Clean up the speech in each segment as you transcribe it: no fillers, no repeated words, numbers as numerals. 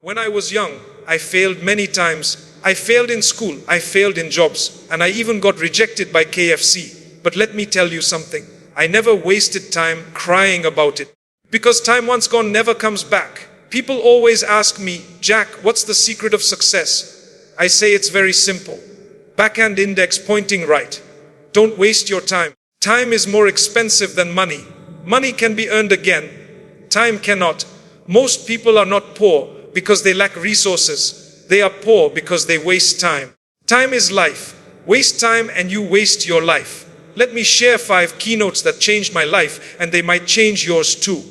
When I was young, I failed many times. I failed in school, I failed in jobs, and I even got rejected by KFC. But let me tell you something. I never wasted time crying about it. Because time once gone never comes back. People always ask me, Jack, what's the secret of success? I say it's very simple. Backhand index pointing right. Don't waste your time. Time is more expensive than money. Money can be earned again. Time cannot. Most people are not poor because they lack resources. They are poor because they waste time. Time is life. Waste time and you waste your life. Let me share 5 keynotes that changed my life, and they might change yours too.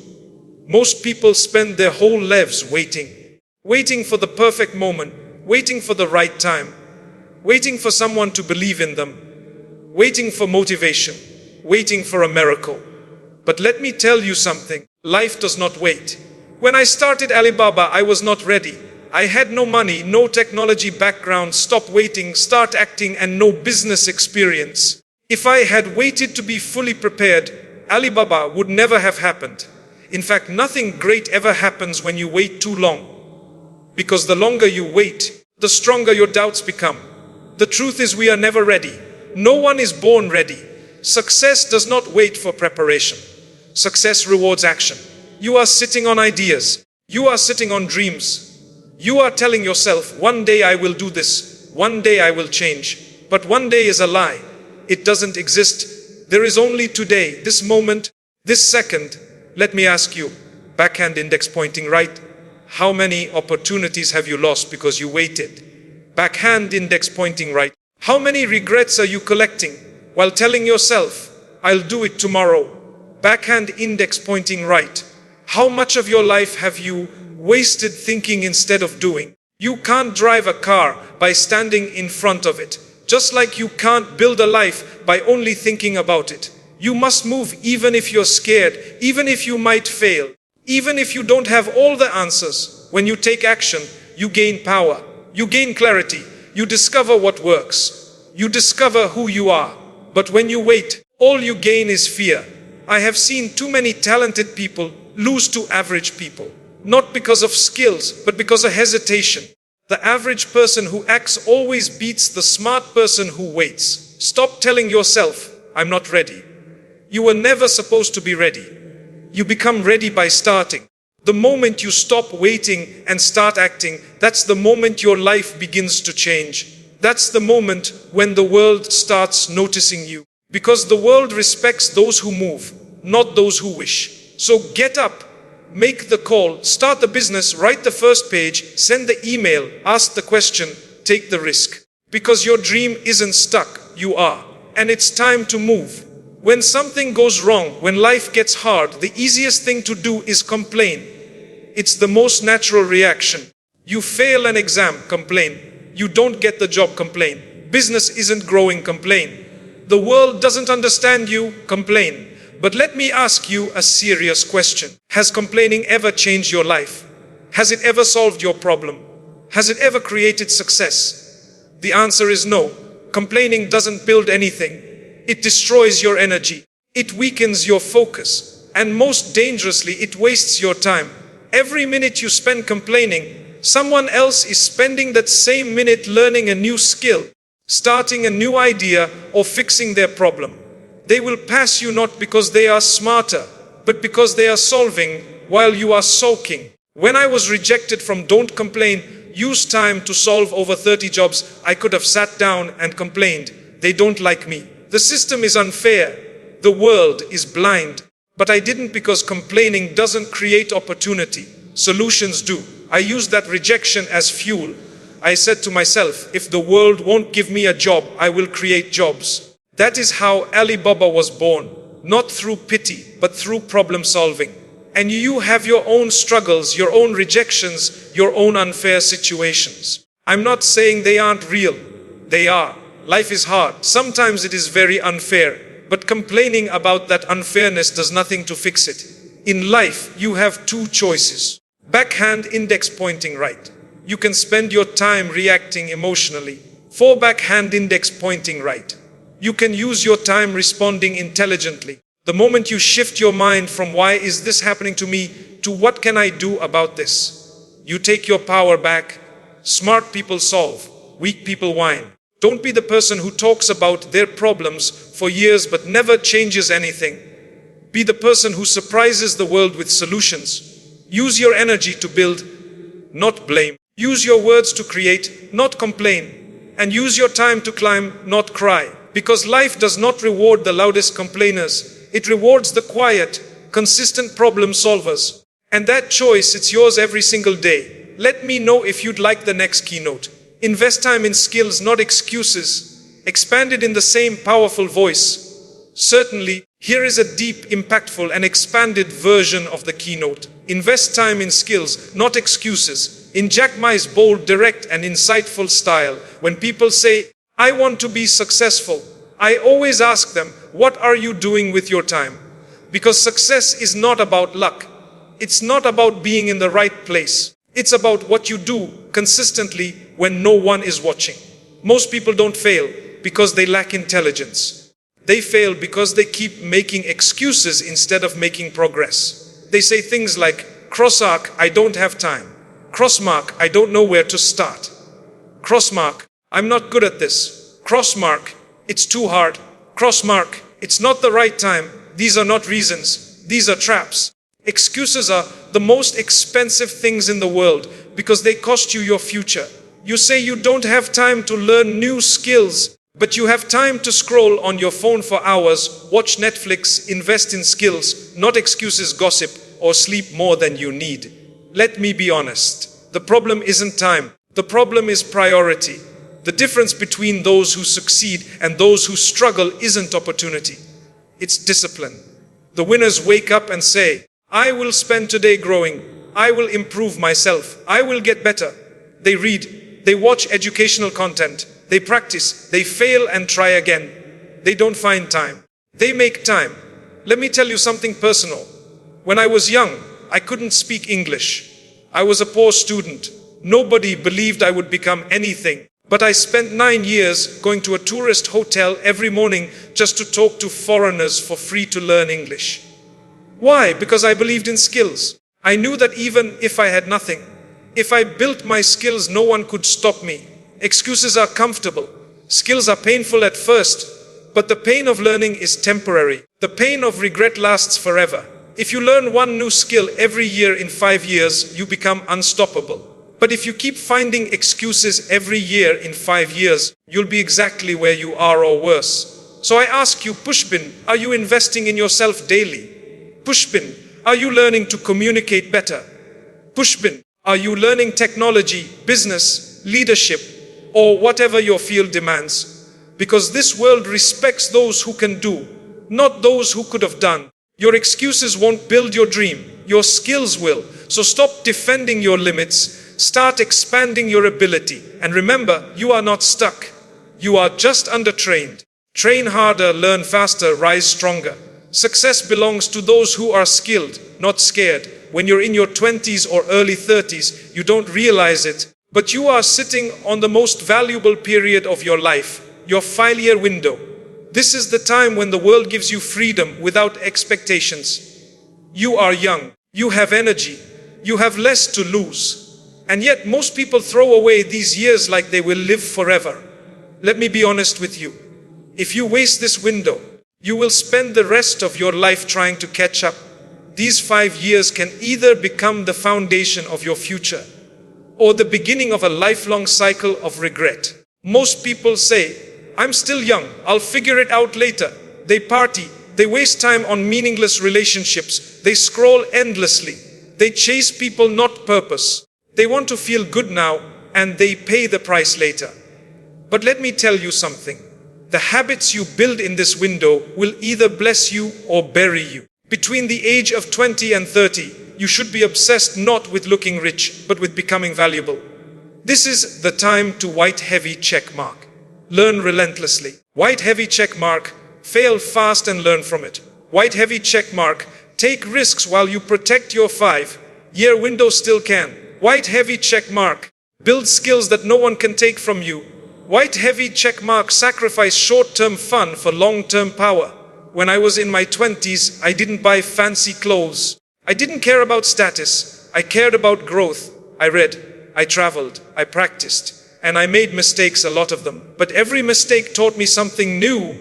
Most people spend their whole lives waiting for the perfect moment, waiting for the right time, waiting for someone to believe in them, waiting for motivation, waiting for a miracle. But let me tell you something, life does not wait. When I started Alibaba, I was not ready. I had no money, no technology background, stop waiting, start acting, and no business experience. If I had waited to be fully prepared, Alibaba would never have happened. In fact, nothing great ever happens when you wait too long. Because the longer you wait, the stronger your doubts become. The truth is we are never ready. No one is born ready. Success does not wait for preparation. Success rewards action. You are sitting on ideas. You are sitting on dreams. You are telling yourself, one day I will do this. One day I will change. But one day is a lie. It doesn't exist. There is only today, this moment, this second. Let me ask you, backhand index pointing right, how many opportunities have you lost because you waited? Backhand index pointing right, how many regrets are you collecting while telling yourself, I'll do it tomorrow? Backhand index pointing right, how much of your life have you wasted thinking instead of doing? You can't drive a car by standing in front of it, just like you can't build a life by only thinking about it. You must move even if you're scared, even if you might fail, even if you don't have all the answers. When you take action, you gain power, you gain clarity, you discover what works, you discover who you are. But when you wait, all you gain is fear. I have seen too many talented people lose to average people, not because of skills, but because of hesitation. The average person who acts always beats the smart person who waits. Stop telling yourself, I'm not ready. You were never supposed to be ready. You become ready by starting. The moment you stop waiting and start acting, that's the moment your life begins to change. That's the moment when the world starts noticing you. Because the world respects those who move, not those who wish. So get up, make the call, start the business, write the first page, send the email, ask the question, take the risk. Because your dream isn't stuck, you are. And it's time to move. When something goes wrong, when life gets hard, the easiest thing to do is complain. It's the most natural reaction. You fail an exam, complain. You don't get the job, complain. Business isn't growing, complain. The world doesn't understand you, complain. But let me ask you a serious question. Has complaining ever changed your life? Has it ever solved your problem? Has it ever created success? The answer is no. Complaining doesn't build anything. It destroys your energy. It weakens your focus. And most dangerously, it wastes your time. Every minute you spend complaining, someone else is spending that same minute learning a new skill, starting a new idea, or fixing their problem. They will pass you not because they are smarter, but because they are solving while you are sulking. When I was rejected from Don't Complain, use time to solve over 30 jobs, I could have sat down and complained. They don't like me. The system is unfair. The world is blind. But I didn't, because complaining doesn't create opportunity. Solutions do. I used that rejection as fuel. I said to myself, if the world won't give me a job, I will create jobs. That is how Alibaba was born. Not through pity, but through problem solving. And you have your own struggles, your own rejections, your own unfair situations. I'm not saying they aren't real. They are. Life is hard. Sometimes it is very unfair. But complaining about that unfairness does nothing to fix it. In life, you have 2 choices. Backhand index pointing right. You can spend your time reacting emotionally. For backhand index pointing right, you can use your time responding intelligently. The moment you shift your mind from why is this happening to me to what can I do about this, You take your power back. Smart people solve, weak people whine. Don't be the person who talks about their problems for years but never changes anything. Be the person who surprises the world with solutions. Use your energy to build, not blame. Use your words to create, not complain. And use your time to climb, not cry. Because life does not reward the loudest complainers. It rewards the quiet, consistent problem solvers. And that choice, it's yours every single day. Let me know if you'd like the next keynote. Invest time in skills, not excuses. Expand it in the same powerful voice. Certainly, here is a deep, impactful, and expanded version of the keynote. Invest time in skills, not excuses. In Jack Ma's bold, direct, and insightful style, when people say, I want to be successful, I always ask them, what are you doing with your time? Because success is not about luck. It's not about being in the right place. It's about what you do consistently when no one is watching. Most people don't fail because they lack intelligence. They fail because they keep making excuses instead of making progress. They say things like, cross arc, I don't have time. Cross mark, I don't know where to start. Cross mark, I'm not good at this. Cross mark, it's too hard. Cross mark, it's not the right time. These are not reasons. These are traps. Excuses are the most expensive things in the world because they cost you your future. You say you don't have time to learn new skills, but you have time to scroll on your phone for hours, watch Netflix, invest in skills, not excuses, gossip, or sleep more than you need. Let me be honest. The problem isn't time. The problem is priority. The difference between those who succeed and those who struggle isn't opportunity. It's discipline. The winners wake up and say, I will spend today growing. I will improve myself. I will get better. They read. They watch educational content. They practice. They fail and try again. They don't find time. They make time. Let me tell you something personal. When I was young, I couldn't speak English. I was a poor student. Nobody believed I would become anything. But I spent 9 years going to a tourist hotel every morning just to talk to foreigners for free to learn English. Why? Because I believed in skills. I knew that even if I had nothing, if I built my skills, no one could stop me. Excuses are comfortable. Skills are painful at first, but the pain of learning is temporary. The pain of regret lasts forever. If you learn one new skill every year in 5 years, you become unstoppable. But if you keep finding excuses every year in 5 years, you'll be exactly where you are or worse. So I ask you, Pushpin, are you investing in yourself daily? Pushpin, are you learning to communicate better? Pushpin, are you learning technology, business, leadership, or whatever your field demands? Because this world respects those who can do, not those who could have done. Your excuses won't build your dream. Your skills will. So stop defending your limits. Start expanding your ability. And remember, you are not stuck. You are just undertrained. Train harder, learn faster, rise stronger. Success belongs to those who are skilled, not scared. When you're in your 20s or early 30s, you don't realize it, but you are sitting on the most valuable period of your life, your 5-year window. This is the time when the world gives you freedom without expectations. You are young, you have energy, you have less to lose. And yet most people throw away these years like they will live forever. Let me be honest with you. If you waste this window, you will spend the rest of your life trying to catch up. These 5 years can either become the foundation of your future or the beginning of a lifelong cycle of regret. Most people say, I'm still young, I'll figure it out later. They party, they waste time on meaningless relationships, they scroll endlessly, they chase people, not purpose. They want to feel good now and they pay the price later. But let me tell you something. The habits you build in this window will either bless you or bury you. Between the age of 20 and 30, you should be obsessed not with looking rich, but with becoming valuable. This is the time to white heavy check mark. Learn relentlessly. White heavy check mark. Fail fast and learn from it. White heavy check mark. Take risks while you protect your 5-year window still can. White heavy check mark. Build skills that no one can take from you. White heavy check mark. Sacrifice short-term fun for long-term power. When I was in my 20s, I didn't buy fancy clothes. I didn't care about status. I cared about growth. I read, I traveled, I practiced, and I made mistakes, a lot of them. But every mistake taught me something new.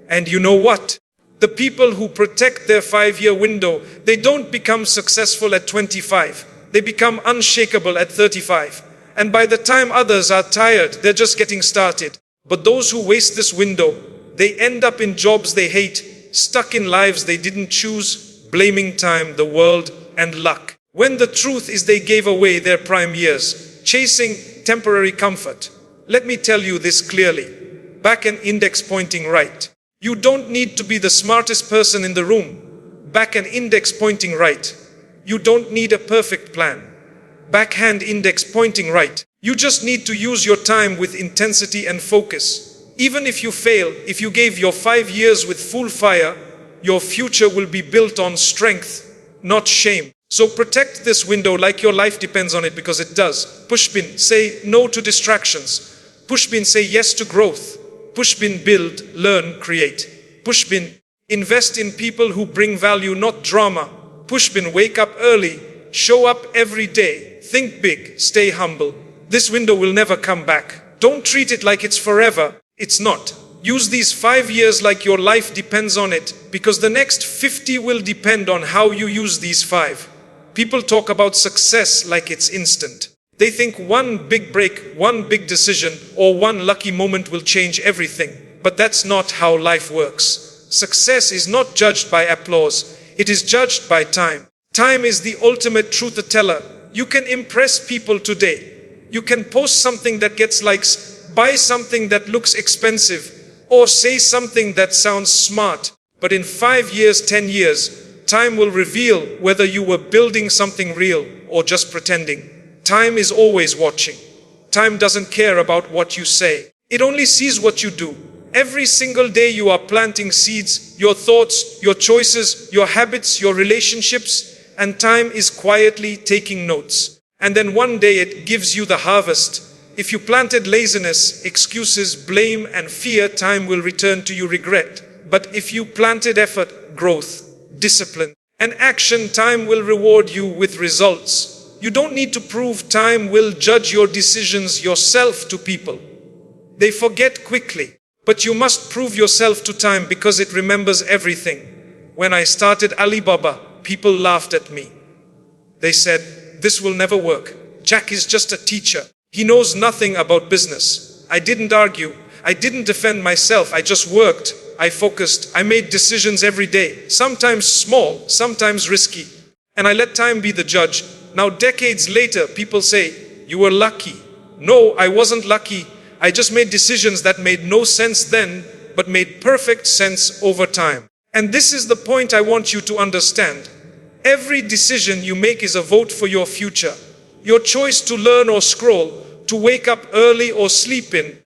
And you know what? The people who protect their 5-year window, they don't become successful at 25. They become unshakable at 35. And by the time others are tired, they're just getting started. But those who waste this window, they end up in jobs they hate, stuck in lives they didn't choose, blaming time, the world, and luck. When the truth is they gave away their prime years, chasing temporary comfort. Let me tell you this clearly. Back an index pointing right. You don't need to be the smartest person in the room. Back an index pointing right. You don't need a perfect plan. Backhand index pointing right. You just need to use your time with intensity and focus. Even if you fail, if you gave your 5 years with full fire, your future will be built on strength, not shame. So protect this window like your life depends on it, because it does. Pushbin, say no to distractions. Pushbin, say yes to growth. Pushbin, build, learn, create. Pushbin, invest in people who bring value, not drama. Pushbin, wake up early, show up every day, think big, stay humble. This window will never come back. Don't treat it like it's forever. It's not. Use these 5 years like your life depends on it, because the next 50 will depend on how you use these 5. People talk about success like it's instant. They think one big break, one big decision, or one lucky moment will change everything. But that's not how life works. Success is not judged by applause. It is judged by time. Time is the ultimate truth teller. You can impress people today. You can post something that gets likes, buy something that looks expensive, or say something that sounds smart. But in 5 years, 10 years, time will reveal whether you were building something real or just pretending. Time is always watching. Time doesn't care about what you say. It only sees what you do. Every single day you are planting seeds, your thoughts, your choices, your habits, your relationships, and time is quietly taking notes. And then one day it gives you the harvest. If you planted laziness, excuses, blame, and fear, time will return to you regret. But if you planted effort, growth, discipline, and action, time will reward you with results. You don't need to prove. Time will judge your decisions yourself to people. They forget quickly. But you must prove yourself to time, because it remembers everything. When I started Alibaba, people laughed at me. They said, "This will never work. Jack is just a teacher. He knows nothing about business." I didn't argue. I didn't defend myself. I just worked. I focused. I made decisions every day, sometimes small, sometimes risky. And I let time be the judge. Now, decades later, people say, "You were lucky." No, I wasn't lucky. I just made decisions that made no sense then, but made perfect sense over time. And this is the point I want you to understand. Every decision you make is a vote for your future. Your choice to learn or scroll, to wake up early or sleep in,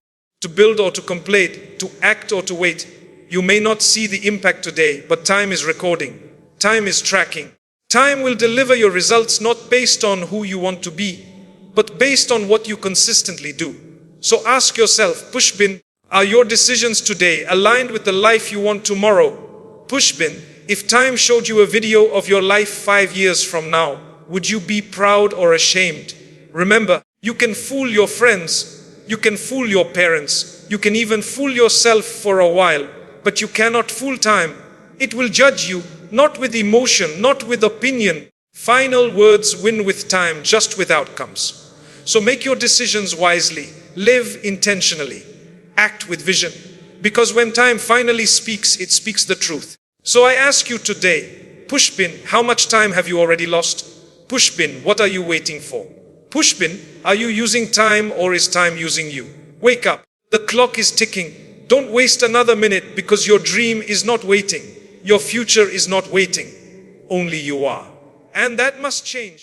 to build or to complete, to act or to wait. You may not see the impact today, but time is recording. Time is tracking. Time will deliver your results not based on who you want to be, but based on what you consistently do. So ask yourself, Pushbin, are your decisions today aligned with the life you want tomorrow? Pushbin, if time showed you a video of your life 5 years from now, would you be proud or ashamed? Remember, you can fool your friends, you can fool your parents, you can even fool yourself for a while, but you cannot fool time. It will judge you, not with emotion, not with opinion. Final words win with time, just with outcomes. So make your decisions wisely, live intentionally, act with vision. Because when time finally speaks, it speaks the truth. So I ask you today, Pushbin, how much time have you already lost? Pushbin, what are you waiting for? Pushbin, are you using time or is time using you? Wake up. The clock is ticking. Don't waste another minute, because your dream is not waiting. Your future is not waiting. Only you are. And that must change.